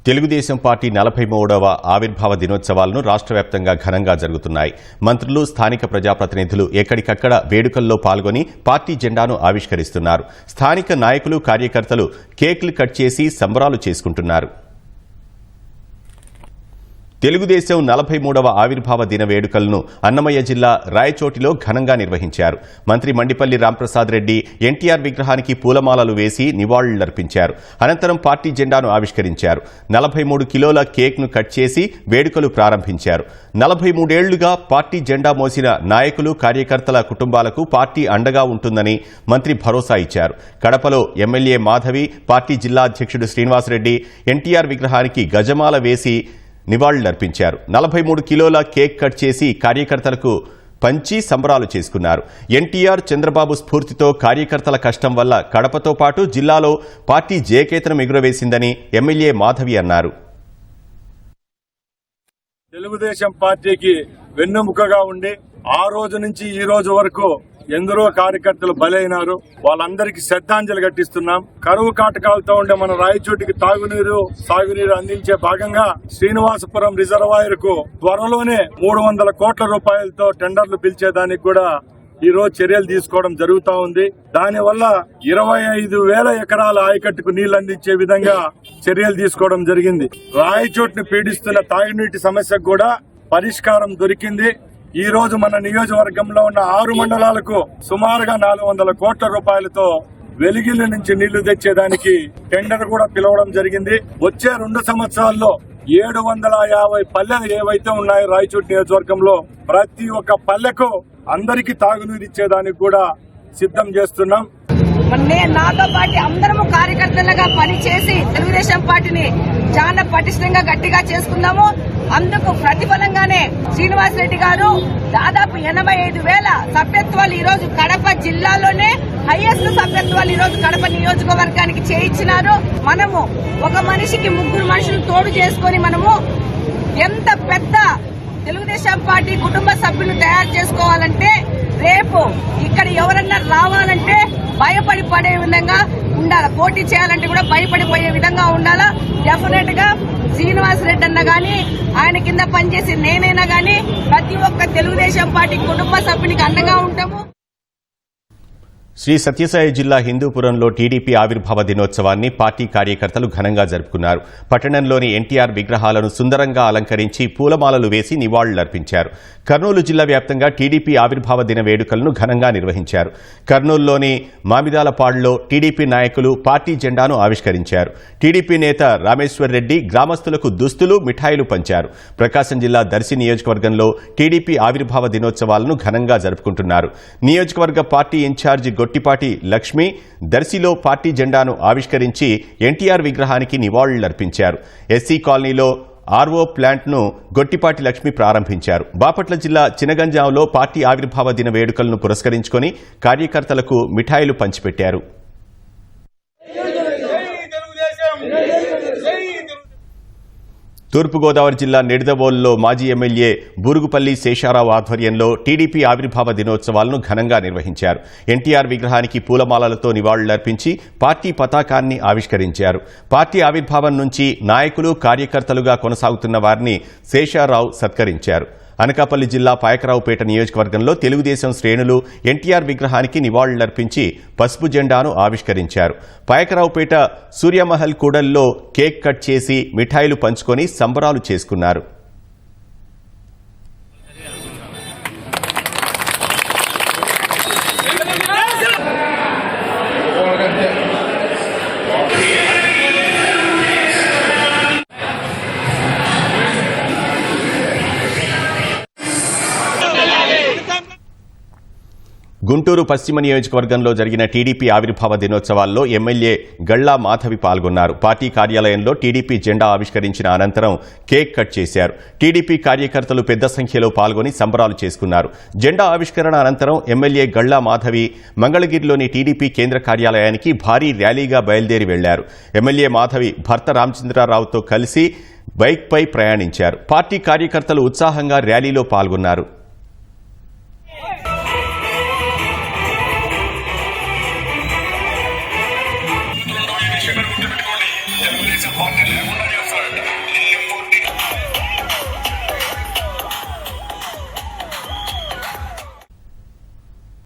Telugu Desam party 43వ ఆవిర్భావ దినోత్సవాలను రాష్ట్ర వ్యాప్తంగా ఘనంగా జరుగుతున్నాయి. మంత్రులు, స్థానిక ప్రజాప్రతినిధులు ఎక్కడికక్కడ వేడుకల్లో పాల్గొని పార్టీ జెండాను ఆవిష్కరిస్తున్నారు. స్థానిక నాయకులు, కార్యకర్తలు కేక్లు కట్ చేసి సంబరాలు చేసుకుంటున్నారు. తెలుగుదేశం 43వ ఆవిర్భావ దిన వేడుకలను అన్నమయ్య జిల్లా రాయచోటిలో ఘనంగా నిర్వహించారు. మంత్రి మండిపల్లి రాంప్రసాద్ రెడ్డి ఎన్టీఆర్ విగ్రహానికి పూలమాలలు వేసి నివాళులర్పించారు. అనంతరం పార్టీ జెండాను ఆవిష్కరించారు. 43 కిలోల కేక్ను కట్ చేసి వేడుకలు ప్రారంభించారు. 43 ఏళ్లుగా పార్టీ జెండా మోసిన నాయకులు, కార్యకర్తల కుటుంబాలకు పార్టీ అండగా ఉంటుందని మంత్రి భరోసా ఇచ్చారు. కడపలో ఎమ్మెల్యే మాధవి, పార్టీ జిల్లా అధ్యక్షుడు శ్రీనివాసరెడ్డి ఎన్టీఆర్ విగ్రహానికి గజమాల వేసి నివాళులర్పించారు. 43 కిలోల కేక్ కట్ చేసి కార్యకర్తలకు పంచి సంబరాలు చేసుకున్నారు. ఎన్టీఆర్, చంద్రబాబు స్ఫూర్తితో కార్యకర్తల కష్టం వల్ల కడపతో పాటు జిల్లాలో పార్టీ జయకేతనం ఎగురవేసిందని ఎమ్మెల్యే మాధవి అన్నారు. తెలుగుదేశం పార్టీకి వెన్నెముకగా ఉండి ఆ రోజు నుంచి ఈ రోజు వరకు ఎందరో కార్యకర్తలు బలైనారు. వాళ్ళందరికీ శ్రద్ధాంజలి ఘటిస్తున్నాం. కరువు కాటకాలతో ఉండే మన రాయచోటికి తాగునీరు, సాగునీరు అందించే భాగంగా శ్రీనివాసపురం రిజర్వాయర్ కు త్వరలోనే 300 కోట్ల రూపాయలతో టెండర్లు పిలిచేదానికి కూడా ఈ రోజు చర్యలు తీసుకోవడం జరుగుతా ఉంది. దానివల్ల 25,000 ఎకరాల ఆయకట్టుకు నీళ్లు అందించే విధంగా చర్యలు తీసుకోవడం జరిగింది. రాయచోటిని పీడిస్తున్న తాగునీటి సమస్యకు కూడా పరిష్కారం దొరికింది. ఈ రోజు మన నియోజకవర్గంలో ఉన్న 6 మండలాలకు సుమారుగా 400 కోట్ల రూపాయలతో వెలిగిళ్ల నుంచి నీళ్లు తెచ్చేదానికి టెండర్ కూడా పిలవడం జరిగింది. వచ్చే 2 సంవత్సరాల్లో 750 పల్లెలు ఏవైతే ఉన్నాయో రాయచోటి నియోజకవర్గంలో ప్రతి ఒక్క పల్లెకు అందరికీ తాగునీరు ఇచ్చేదానికి కూడా సిద్ధం చేస్తున్నాం. నాతో పాటు అందరము కార్యకర్తలుగా పనిచేసి తెలుగుదేశం పార్టీని చాలా పటిష్టంగా గట్టిగా చేసుకుందాము. అందుకు ప్రతిఫలంగానే శ్రీనివాసరెడ్డి గారు దాదాపు 85,000 సభ్యత్వాలు ఈ రోజు కడప జిల్లాలోనే హైయెస్ట్ సభ్యత్వాలు ఈ రోజు కడప నియోజకవర్గానికి చేయించినారు. మనము ఒక మనిషికి 3 మనుషులు తోడు చేసుకుని మనము ఎంత పెద్ద తెలుగుదేశం పార్టీ కుటుంబ సభ్యులు తయారు చేసుకోవాలంటే రేపు ఇక్కడ ఎవరన్నా రావాలంటే భయపడి పడే విధంగా ఉండాలి. పోటీ చేయాలంటే కూడా భయపడిపోయే విధంగా ఉండాలా. డెఫినెట్ గా శ్రీనివాసరెడ్డి అన్న గాని, ఆయన కింద పనిచేసి నేనైనా గాని ప్రతి ఒక్క తెలుగుదేశం పార్టీ కుటుంబ సభ్యునికి అండగా ఉంటాము. శ్రీ సత్యసాయి జిల్లా హిందూపురంలో టీడీపీ ఆవిర్భావ దినోత్సవాన్ని పార్టీ కార్యకర్తలు ఘనంగా జరుపుకున్నారు. పట్టణంలోని ఎన్టీఆర్ విగ్రహాలను సుందరంగా అలంకరించి పూలమాలలు వేసి నివాళులర్పించారు. కర్నూలు జిల్లా వ్యాప్తంగా టీడీపీ ఆవిర్భావ దిన వేడుకలను ఘనంగా నిర్వహించారు. కర్నూలులోని మామిదాలపాడులో టీడీపీ నాయకులు పార్టీ జెండాను ఆవిష్కరించారు. టీడీపీ నేత రామేశ్వర్ రెడ్డి గ్రామస్తులకు దుస్తులు, మిఠాయిలు పంచారు. ప్రకాశం జిల్లా దర్శి నియోజకవర్గంలో టీడీపీ ఆవిర్భావ దినోత్సవాలను ఘనంగా జరుపుకుంటున్నారు. నియోజకవర్గ పార్టీ ఇన్ఛార్జి గొట్టిపాటి లక్ష్మి దర్శిలో పార్టీ జెండాను ఆవిష్కరించి ఎన్టీఆర్ విగ్రహానికి నివాళులర్పించారు. ఎస్సీ కాలనీలో ఆర్ఓ ప్లాంట్ను గొట్టిపాటి లక్ష్మి ప్రారంభించారు. బాపట్ల జిల్లా చినగంజాంలో పార్టీ ఆవిర్భావ దిన వేడుకలను పురస్కరించుకొని కార్యకర్తలకు మిఠాయిలు పంచిపెట్టారు. తూర్పుగోదావరి జిల్లా నిడదవోలులో మాజీ ఎమ్మెల్యే బూరుగుపల్లి శేషారావు ఆధ్వర్యంలో టీడీపీ ఆవిర్భావ దినోత్సవాలను ఘనంగా నిర్వహించారు. ఎన్టీఆర్ విగ్రహానికి పూలమాలలతో నివాళులర్పించి పార్టీ పతాకాన్ని ఆవిష్కరించారు. పార్టీ ఆవిర్భావం నుంచి నాయకులు, కార్యకర్తలుగా కొనసాగుతున్న వారిని శేషారావు సత్కరించారు. అనకాపల్లి జిల్లా పాయకరావుపేట నియోజకవర్గంలో తెలుగుదేశం శ్రేణులు ఎన్టీఆర్ విగ్రహానికి నివాళులర్పించి పసుపు జెండాను ఆవిష్కరించారు. పాయకరావుపేట సూర్యమహల్ కూడల్లో కేక్ కట్ చేసి మిఠాయిలు పంచుకొని సంబరాలు చేసుకున్నారు. గుంటూరు పశ్చిమ నియోజకవర్గంలో జరిగిన టీడీపీ ఆవిర్భావ దినోత్సవాల్లో ఎమ్మెల్యే గళ్లా మాధవి పాల్గొన్నారు. పార్టీ కార్యాలయంలో టీడీపీ జెండా ఆవిష్కరించిన అనంతరం కేక్ కట్ చేశారు. టీడీపీ కార్యకర్తలు పెద్ద సంఖ్యలో పాల్గొని సంబరాలు చేసుకున్నారు. జెండా ఆవిష్కరణ అనంతరం ఎమ్మెల్యే గళ్లా మాధవి మంగళగిరిలోని టీడీపీ కేంద్ర కార్యాలయానికి భారీ ర్యాలీగా బయలుదేరి వెళ్లారు. ఎమ్మెల్యే మాధవి భర్త రామచంద్రరావుతో కలిసి బైక్పై ప్రయాణించారు. పార్టీ కార్యకర్తలు ఉత్సాహంగా ర్యాలీలో పాల్గొన్నారు.